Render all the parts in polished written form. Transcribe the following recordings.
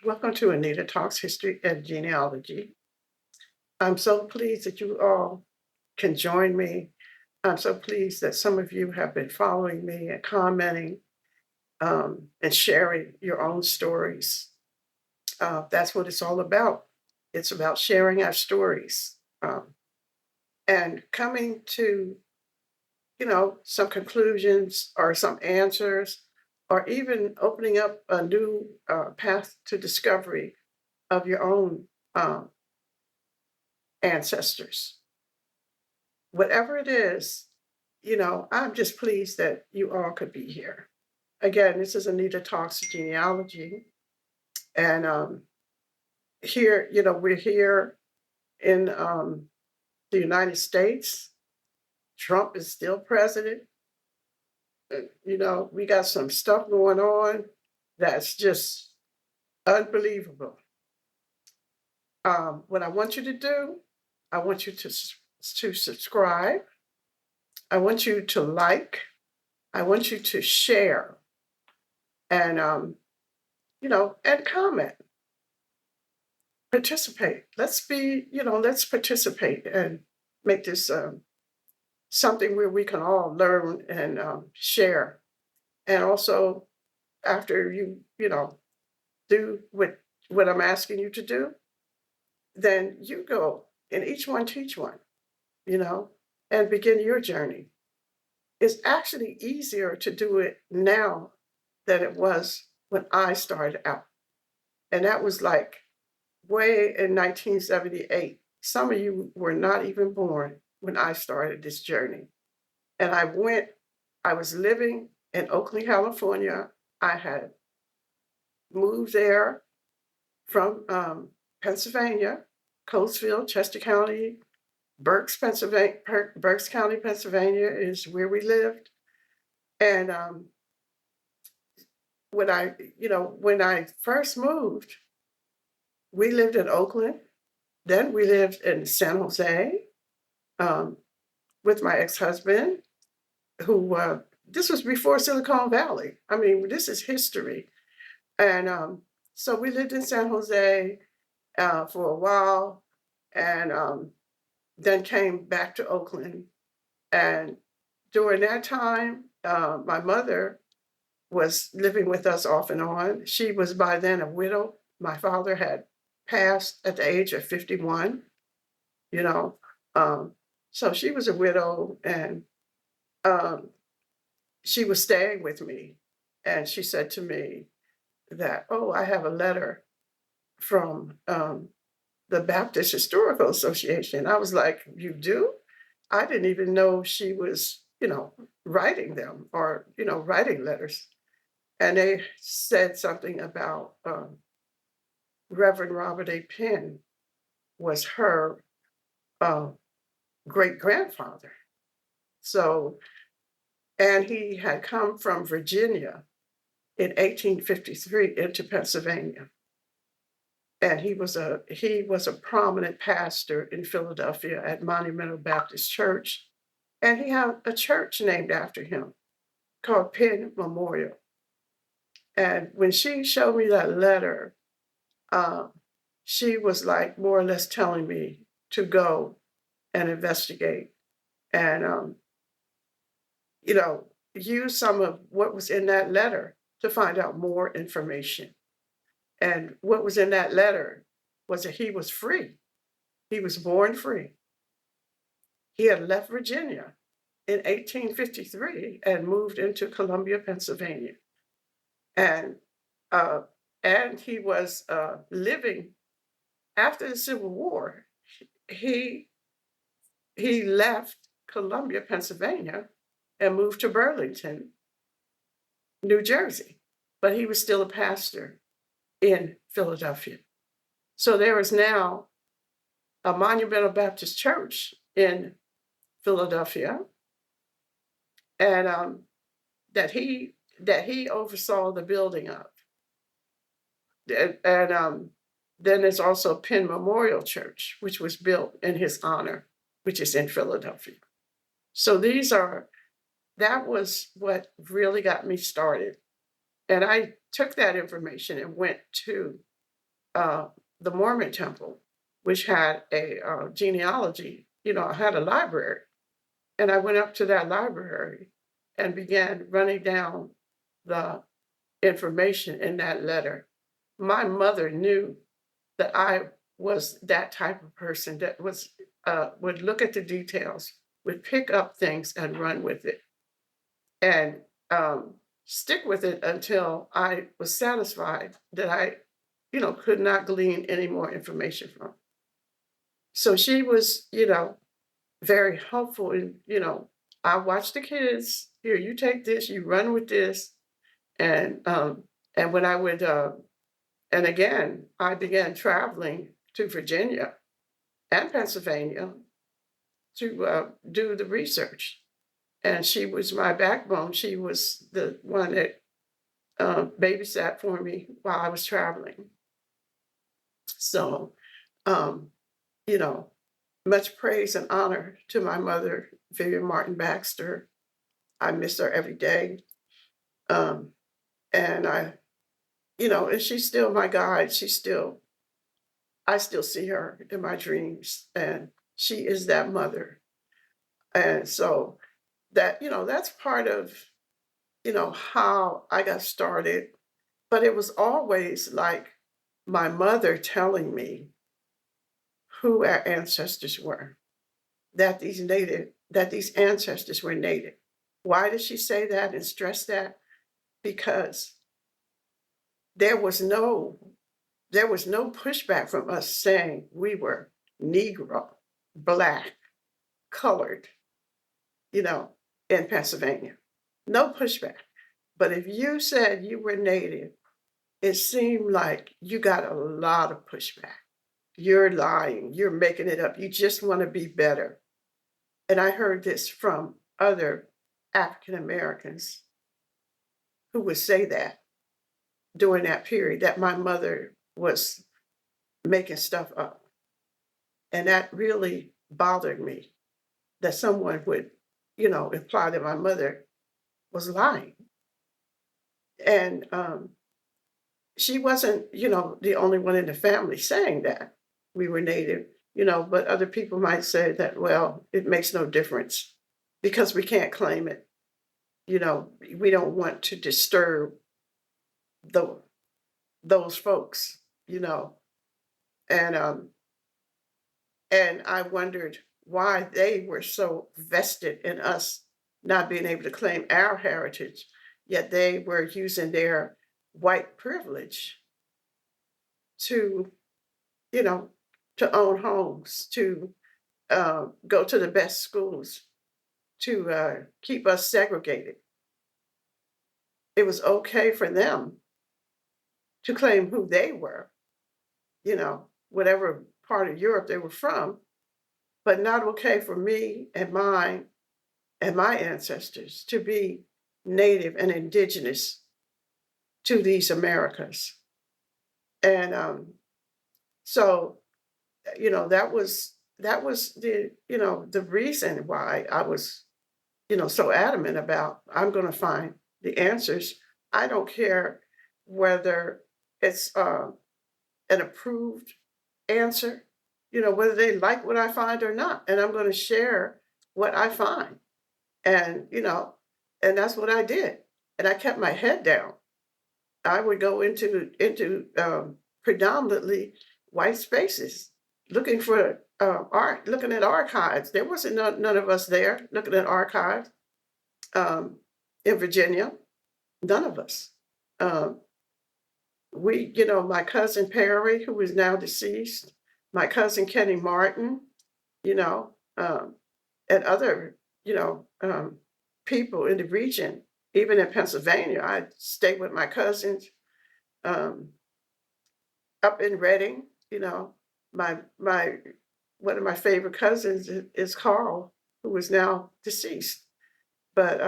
Welcome to Anita Talks History and Genealogy. I'm so pleased that you all can join me. I'm so pleased that some of you have been following me and commenting and sharing your own stories. That's what it's all about. It's about sharing our stories and coming to, some conclusions or some answers, or even opening up a new path to discovery of your own um, ancestors. Whatever it is, I'm just pleased that you all could be here. Again, this is Anita Talks Genealogy. And here, we're here in the United States. Trump is still president. We got some stuff going on that's just unbelievable. What I want you to do, I want you to subscribe. I want you to like. I want you to share and and comment. Participate. Let's participate and make this something where we can all learn and share. And also, after you do what I'm asking you to do, then you go and each one teach one, you know, and begin your journey. It's actually easier to do it now than it was when I started out. And that was like way in 1978. Some of you were not even born when I started this journey. And I was living in Oakland, California. I had moved there from Pennsylvania, Coatesville, Chester County, Berks, Pennsylvania. Berks County, Pennsylvania is where we lived. And when I first moved, we lived in Oakland. Then we lived in San Jose with my ex-husband, who this was before Silicon Valley. I mean, this is history. And so we lived in San Jose for a while, and then came back to Oakland. And during that time, my mother was living with us off and on. She was by then a widow. My father had passed at the age of 51, you know. So she was a widow, and um, she was staying with me. And she said to me that, oh, I have a letter from the Baptist Historical Association. I was like, you do? I didn't even know she was, writing them or, writing letters. And they said something about Reverend Robert A. Penn was her uh, great grandfather. So, and he had come from Virginia in 1853 into Pennsylvania. And he was a prominent pastor in Philadelphia at Monumental Baptist Church. And he had a church named after him called Penn Memorial. And when she showed me that letter, she was like more or less telling me to go and investigate and, use some of what was in that letter to find out more information. And what was in that letter was that he was free. He was born free. He had left Virginia in 1853 and moved into Columbia, Pennsylvania. And uh, and he was living after the Civil War. He he left Columbia, Pennsylvania, and moved to Burlington, New Jersey, but he was still a pastor in Philadelphia. So there is now a Monumental Baptist Church in Philadelphia, and that he oversaw the building of. And then there's also Penn Memorial Church, which was built in his honor, which is in Philadelphia. So that was what really got me started. And I took that information and went to the Mormon temple, which had a genealogy, had a library. And I went up to that library and began running down the information in that letter. My mother knew that I was that type of person that would look at the details, would pick up things and run with it, and stick with it until I was satisfied that I, could not glean any more information from. So she was, very helpful in, I watch the kids. Here, you take this, you run with this, and when I would, and again, I began traveling to Virginia and Pennsylvania to do the research. And she was my backbone. She was the one that babysat for me while I was traveling. So, um, you know, much praise and honor to my mother, Vivian Martin Baxter. I miss her every day. Um, and and she's still my guide. I still see her in my dreams, and she is that mother. And so that's part of, how I got started. But it was always like my mother telling me who our ancestors were, that these ancestors were native. Why did she say that and stress that? Because there was no pushback from us saying we were Negro, Black, colored, you know, in Pennsylvania. No pushback. But if you said you were Native, it seemed like you got a lot of pushback. You're lying, you're making it up, you just want to be better. And I heard this from other African Americans who would say that during that period, that my mother was making stuff up. And that really bothered me, that someone would, imply that my mother was lying. And she wasn't, the only one in the family saying that we were Native, but other people might say that, well, it makes no difference because we can't claim it. We don't want to disturb the, those folks, and I wondered why they were so vested in us not being able to claim our heritage, yet they were using their white privilege to, you know, to own homes, to go to the best schools, to keep us segregated. It was okay for them to claim who they were, whatever part of Europe they were from, but not okay for me and mine and my ancestors to be native and indigenous to these Americas. And so, that was the reason why I was, so adamant about I'm going to find the answers. I don't care whether it's an approved answer, whether they like what I find or not, and I'm going to share what I find. And and that's what I did. And I kept my head down. I would go into predominantly white spaces, looking for art, looking at archives. There wasn't none of us there looking at archives um, in Virginia. None of us. Um, my cousin Perry, who is now deceased, my cousin Kenny Martin, you know, um, and other, people in the region, even in Pennsylvania. I stayed with my cousins um, up in Reading. My one of my favorite cousins is Carl, who is now deceased. But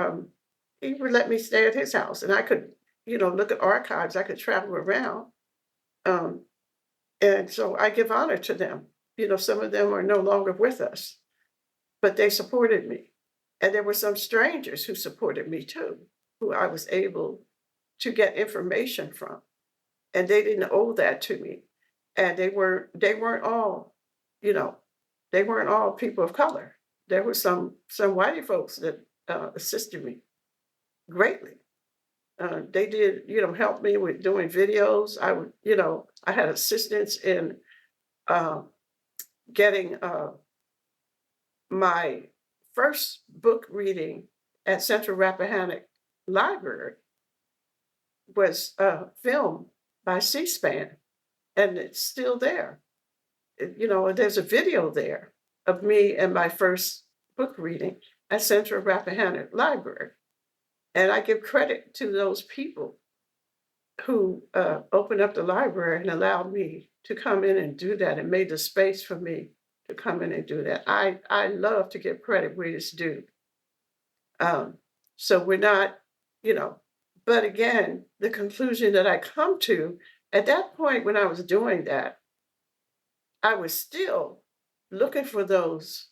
he would let me stay at his house, and I could, look at archives. I could travel around, um, and so I give honor to them. Some of them are no longer with us, but they supported me. And there were some strangers who supported me too, who I was able to get information from. And they didn't owe that to me. and they weren't all, you know, they weren't all people of color. There were some white folks that assisted me greatly. They did, help me with doing videos. I had assistance in uh, getting my first book reading at Central Rappahannock Library was filmed by C-SPAN, and it's still there. There's a video there of me and my first book reading at Central Rappahannock Library. And I give credit to those people who opened up the library and allowed me to come in and do that and made the space for me to come in and do that. I love to give credit where it's due. Um, so we're not, you know, but again, the conclusion that I come to at that point when I was doing that, I was still looking for those,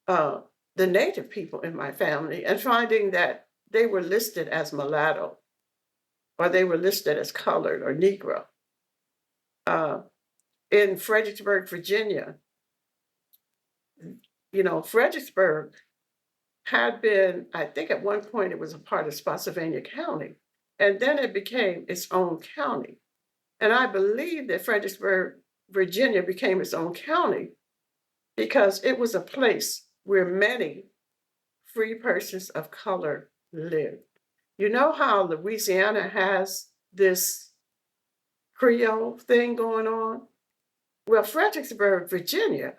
uh, the native people in my family and finding that they were listed as mulatto or they were listed as colored or Negro. Uh, in Fredericksburg, Virginia, Fredericksburg had been, I think at one point it was a part of Spotsylvania County, and then it became its own county. And I believe that Fredericksburg, Virginia became its own county because it was a place where many free persons of color lived. You know how Louisiana has this Creole thing going on? Well, Fredericksburg, Virginia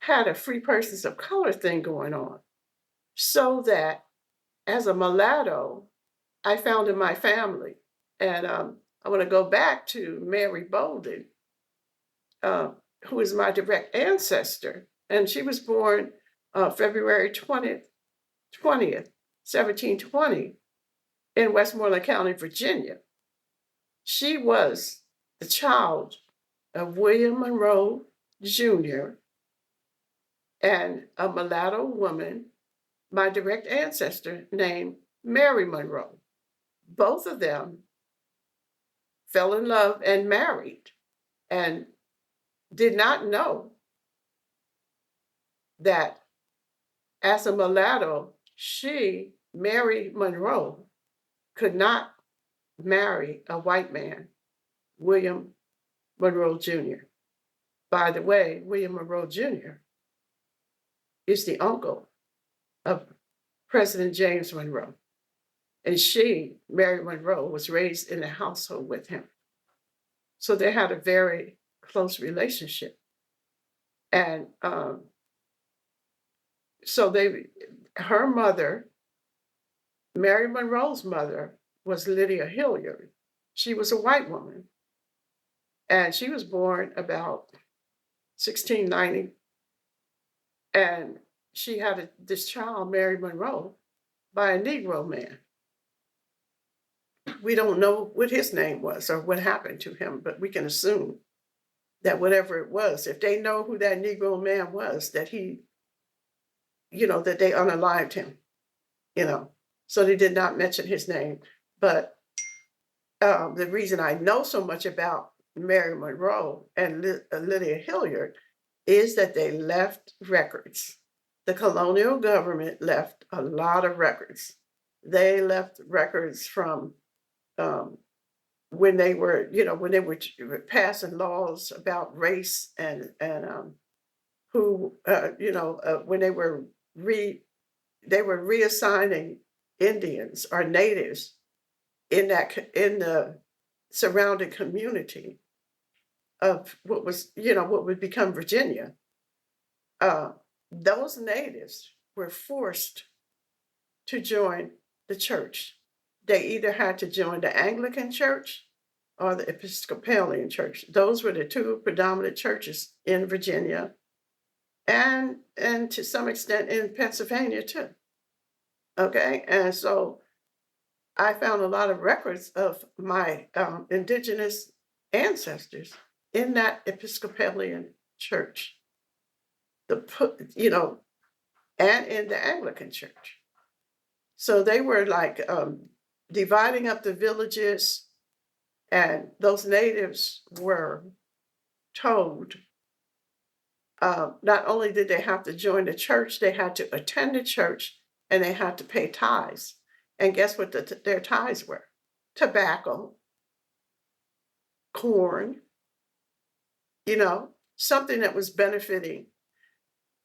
had a free persons of color thing going on. So that as a mulatto, I found in my family. And I want to go back to Mary Bolden, uh, who is my direct ancestor. And she was born February 20th, 1720, in Westmoreland County, Virginia. She was the child of William Monroe Jr. and a mulatto woman, my direct ancestor, named Mary Monroe. Both of them fell in love and married and did not know that as a mulatto, she, Mary Monroe, could not marry a white man, William Monroe Jr. By the way, William Monroe Jr. is the uncle of President James Monroe. And she, Mary Monroe, was raised in a household with him. So they had a very close relationship. And so her mother, Mary Monroe's mother, was Lydia Hilliard. She was a white woman. And she was born about 1690. And she had this child, Mary Monroe, by a Negro man. We don't know what his name was or what happened to him, but we can assume that whatever it was, if they know who that Negro man was, that that they unalived him, So they did not mention his name. But the reason I know so much about Mary Monroe and Lydia Hilliard is that they left records. The colonial government left a lot of records. They left records from when they were passing laws about race and who when they were reassigning Indians or natives in the surrounding community of what would become Virginia. Those natives were forced to join the church. They either had to join the Anglican church or the Episcopalian church. Those were the two predominant churches in Virginia and to some extent in Pennsylvania too. Okay, and so I found a lot of records of my indigenous ancestors in that Episcopalian church, and in the Anglican church. So they were like dividing up the villages And those natives were told not only did they have to join the church, they had to attend the church and they had to pay tithes. And guess what their tithes were? Tobacco, corn, something that was benefiting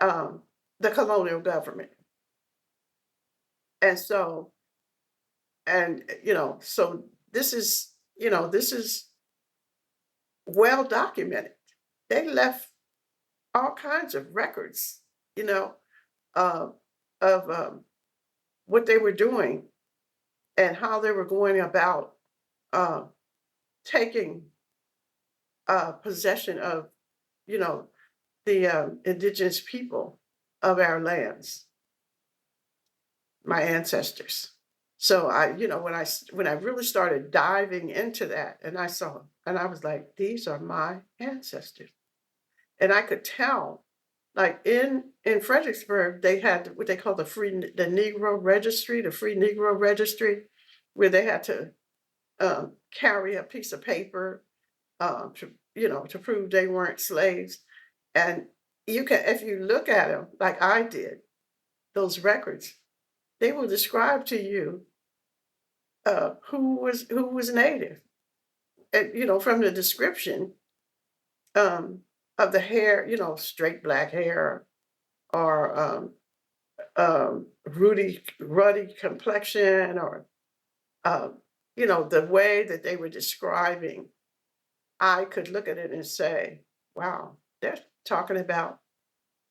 um, the colonial government. And so, so this is well documented. They left all kinds of records, you know, uh, of what they were doing and how they were going about uh, taking possession of, you know, the indigenous people of our lands, my ancestors. So when I really started diving into that, and I saw, and I was like, these are my ancestors, and I could tell, like in Fredericksburg, they had what they call the Negro Registry, the Free Negro Registry, where they had to carry a piece of paper to prove they weren't slaves. And you can, if you look at them like I did, those records, they will describe to you who was native, and from the description um, of the hair, straight black hair, or ruddy complexion, or the way that they were describing, I could look at it and say, wow, they're talking about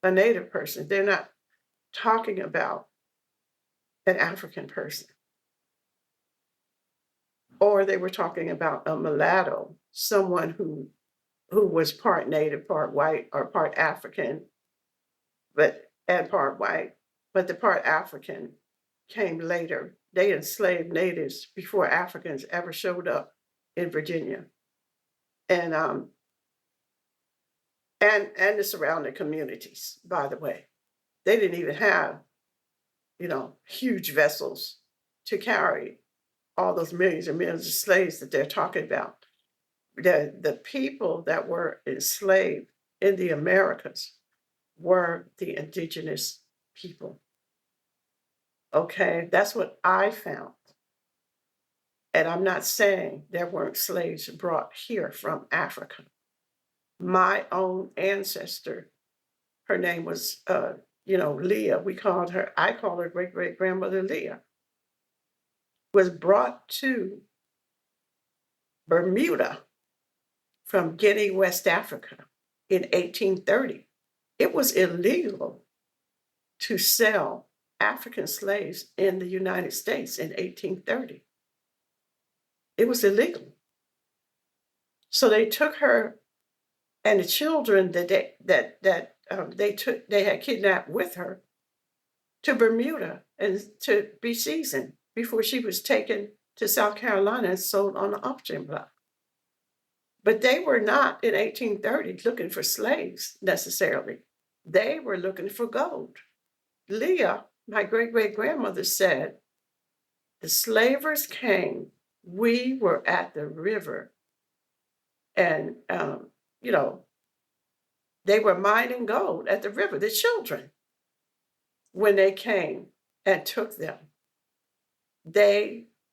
a native person. They're not talking about an African person. Or they were talking about a mulatto, someone who was part native, part white, or part African, and part white. But the part African came later. They enslaved natives before Africans ever showed up in Virginia. And the surrounding communities, by the way. They didn't even have, huge vessels to carry all those millions and millions of slaves that they're talking about. The people that were enslaved in the Americas were the indigenous people. Okay, that's what I found. And I'm not saying there weren't slaves brought here from Africa. My own ancestor, her name was, Leah. I call her great great grandmother Leah, was brought to Bermuda from Guinea, West Africa in 1830. It was illegal to sell African slaves in the United States in 1830. It was illegal. So they took her and the children they had kidnapped with her to Bermuda and to be seasoned before she was taken to South Carolina and sold on the auction block. But they were not in 1830 looking for slaves necessarily. They were looking for gold. Leah, my great great grandmother, said, the slavers came, we were at the river, and, they were mining gold at the river, the children, when they came and took them.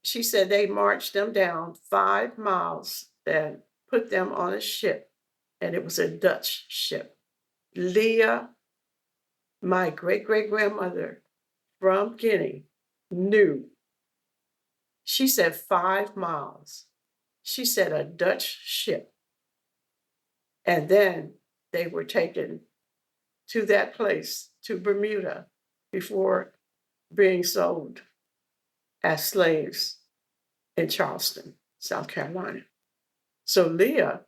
She said they marched them down 5 miles and put them on a ship, and it was a Dutch ship. Leah, my great great grandmother from Guinea, knew. She said 5 miles. She said a Dutch ship. And then they were taken to that place, to Bermuda, before being sold as slaves in Charleston, South Carolina. So Leah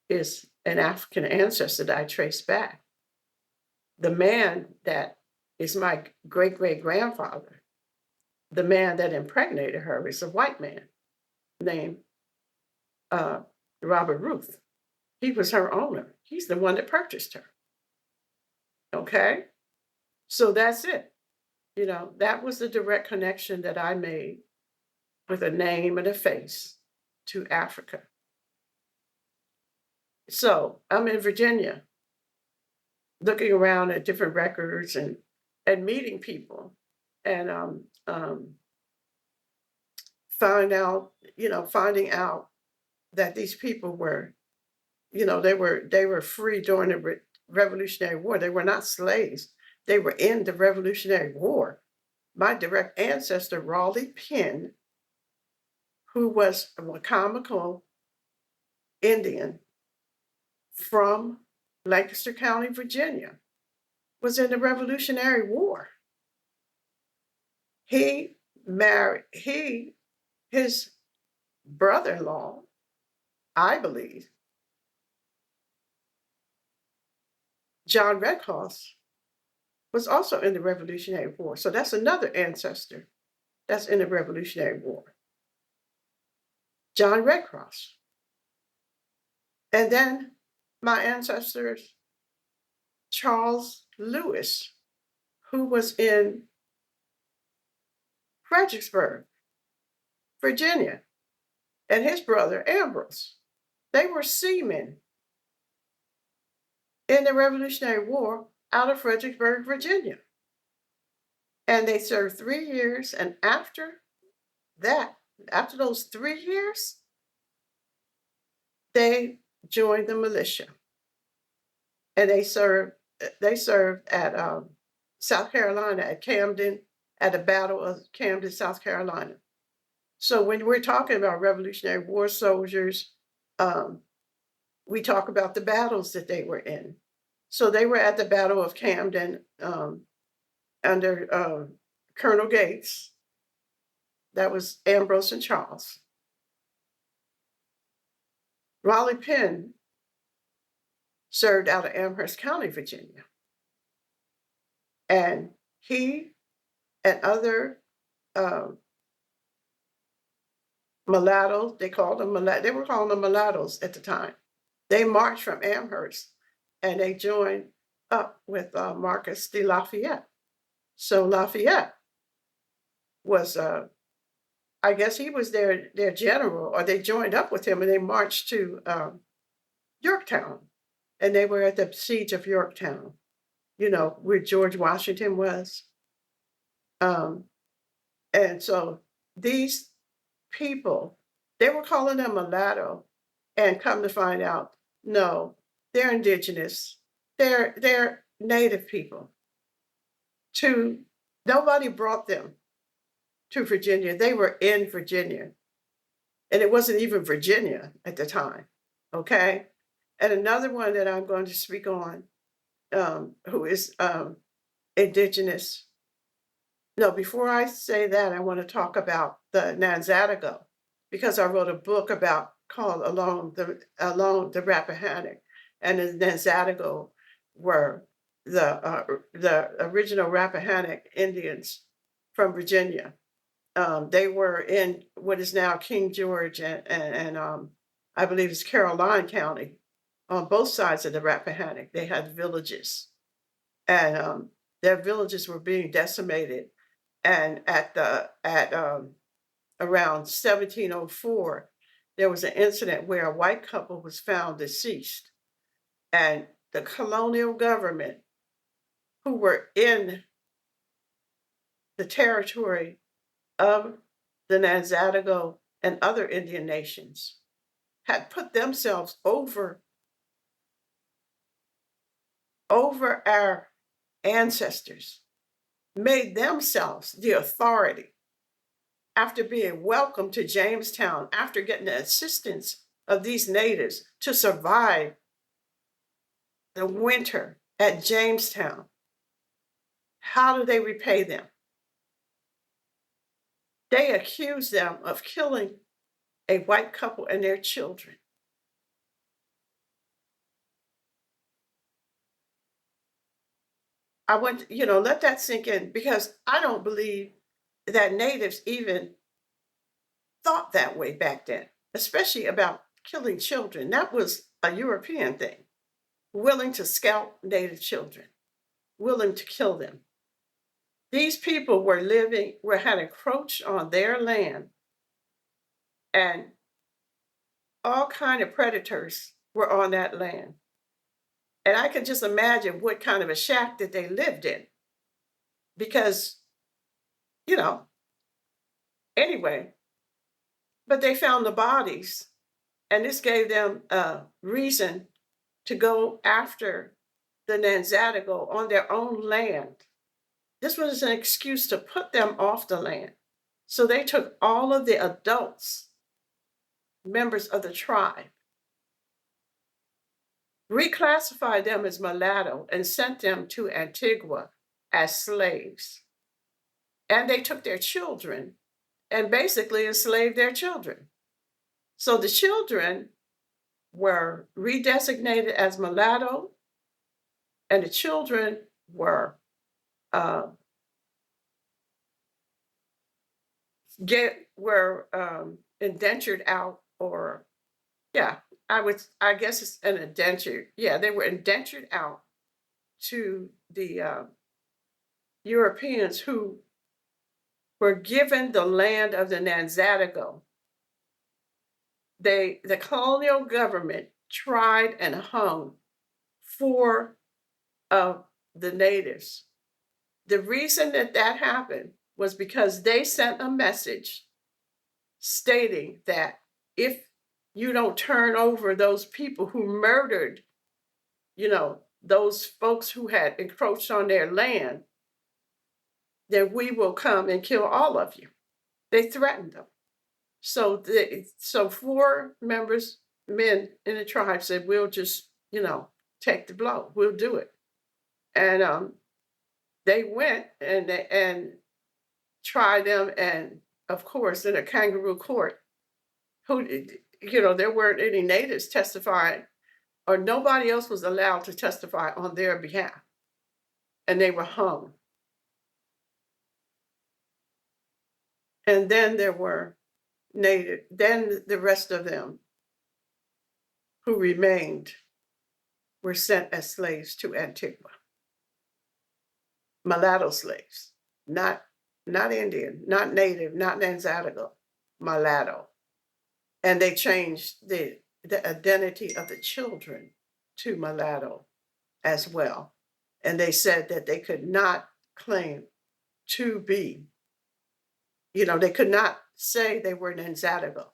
is an African ancestor that I trace back. The man that is my great great grandfather, the man that impregnated her, is a white man named Robert Ruth. He was her owner. He's the one that purchased her. Okay? So that's it. That was the direct connection that I made with a name and a face to Africa. So I'm in Virginia, looking around at different records and meeting people, and finding out that these people were, they were free during the Revolutionary War. They were not slaves. They were in the Revolutionary War. My direct ancestor, Raleigh Penn, who was a Wacomico Indian from Lancaster County, Virginia, was in the Revolutionary War. He married his brother-in-law, I believe, John Redcross, was also in the Revolutionary War. So that's another ancestor that's in the Revolutionary War. John Redcross. And then my ancestors, Charles Lewis, who was in Fredericksburg, Virginia, and his brother Ambrose. They were seamen in the Revolutionary War out of Fredericksburg, Virginia. And they served 3 years. And after those 3 years, they joined the militia. And they served at South Carolina, at Camden, at the Battle of Camden, South Carolina. So when we're talking about Revolutionary War soldiers, we talk about the battles that they were in. So they were at the Battle of Camden under Colonel Gates. That was Ambrose and Charles. Raleigh Penn served out of Amherst County, Virginia. And he and other mulattoes, they were calling them mulattoes at the time. They marched from Amherst and they joined up with Marcus de Lafayette. So Lafayette was, I guess he was their general, or they joined up with him and they marched to Yorktown. And they were at the siege of Yorktown, where George Washington was. And so these people, they were calling them mulatto, and come to find out, no, they're indigenous. They're native people. Nobody brought them to Virginia. They were in Virginia. And it wasn't even Virginia at the time. Okay. And another one that I'm going to speak on, who is indigenous. No, before I say that, I want to talk about the Nanzatico, because I wrote a book called Along the Rappahannock, and the Nanzatico were the original Rappahannock Indians from Virginia. They were in what is now King George and I believe it's Caroline County. On both sides of the Rappahannock, they had villages, and their villages were being decimated. And at around 1704, there was an incident where a white couple was found deceased, and the colonial government, who were in the territory of the Nanzatico and other Indian nations, had put themselves over our ancestors, made themselves the authority after being welcomed to Jamestown, after getting the assistance of these natives to survive the winter at Jamestown. How do they repay them? They accuse them of killing a white couple and their children. I want, let that sink in, because I don't believe that natives even thought that way back then, especially about killing children. That was a European thing, willing to scalp native children, willing to kill them. These people had encroached on their land, and all kind of predators were on that land. And I can just imagine what kind of a shack that they lived in. Because, you know, anyway, but they found the bodies, and this gave them a reason to go after the Nanzatico on their own land. This was an excuse to put them off the land. So they took all of the adults, members of the tribe, reclassified them as mulatto, and sent them to Antigua as slaves. And they took their children and basically enslaved their children. So the children were redesignated as mulatto, and the children were uh, indentured out, or yeah, I guess it's an indentured. Yeah, they were indentured out to the Europeans who were given the land of the Nanzatico. The colonial government tried and hung 4 of the natives. The reason that happened was because they sent a message stating that if you don't turn over those people who murdered, those folks who had encroached on their land, then we will come and kill all of you. They threatened them. So 4 members, men in the tribe, said, we'll just, take the blow. We'll do it. And they went and tried them, and of course, in a kangaroo court, there weren't any natives testifying, or nobody else was allowed to testify on their behalf, and they were hung. And then there were then the rest of them who remained were sent as slaves to Antigua. Mulatto slaves, not Indian, not native, not Nanzatico, mulatto. And they changed the identity of the children to mulatto as well. And they said that they could not claim to be, they could not say they were Nanzatico.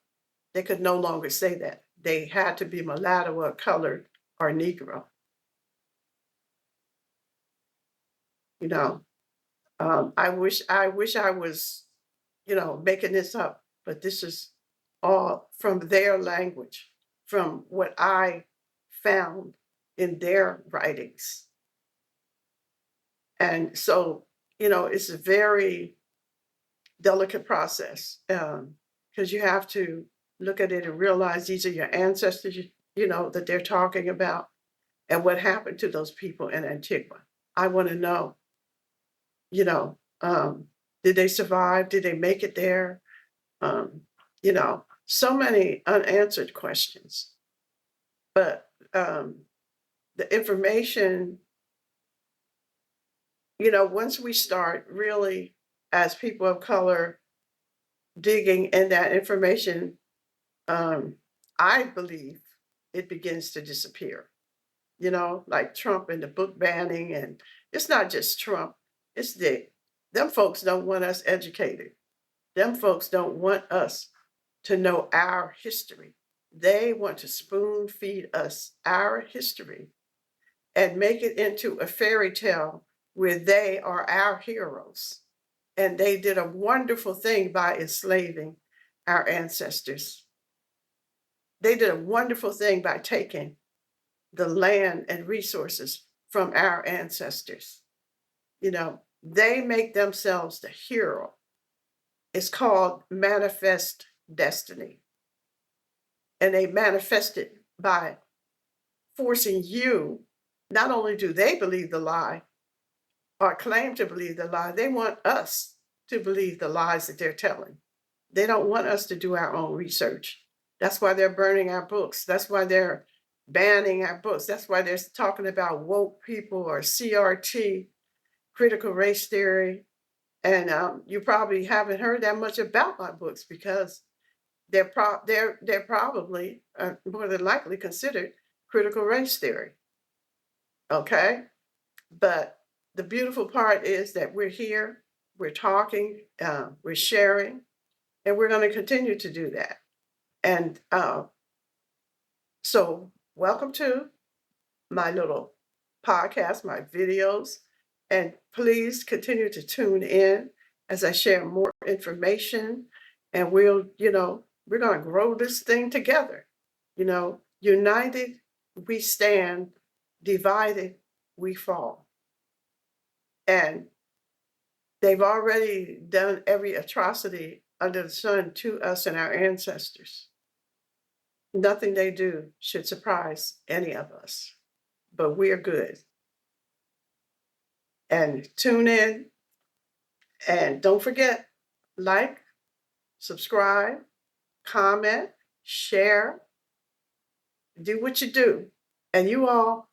They could no longer say that. They had to be mulatto or colored or Negro. I wish I was, making this up, but this is all from their language, from what I found in their writings. And so, it's a very delicate process, because you have to look at it and realize these are your ancestors, that they're talking about, and what happened to those people in Antigua. I want to know, did they survive? Did they make it there? So many unanswered questions. But the information, once we start really, as people of color, digging in that information, I believe it begins to disappear. Like Trump and the book banning, and it's not just Trump, it's them folks don't want us educated. Them folks don't want us to know our history. They want to spoon feed us our history and make it into a fairy tale where they are our heroes. And they did a wonderful thing by enslaving our ancestors. They did a wonderful thing by taking the land and resources from our ancestors. They make themselves the hero. It's called manifest destiny. And they manifest it by forcing you, not only do they believe the lie or claim to believe the lie, they want us to believe the lies that they're telling. They don't want us to do our own research. That's why they're burning our books. That's why they're banning our books. That's why they're talking about woke people or CRT, critical race theory. And you probably haven't heard that much about my books because they're probably more than likely considered critical race theory. Okay? But the beautiful part is that we're here, we're talking, we're sharing, and we're going to continue to do that. And so, welcome to my little podcast, my videos, and please continue to tune in as I share more information. And we're going to grow this thing together. United we stand, divided we fall. And they've already done every atrocity under the sun to us and our ancestors. Nothing they do should surprise any of us, but we are good. And tune in, and don't forget, like, subscribe, comment, share, do what you do. And you all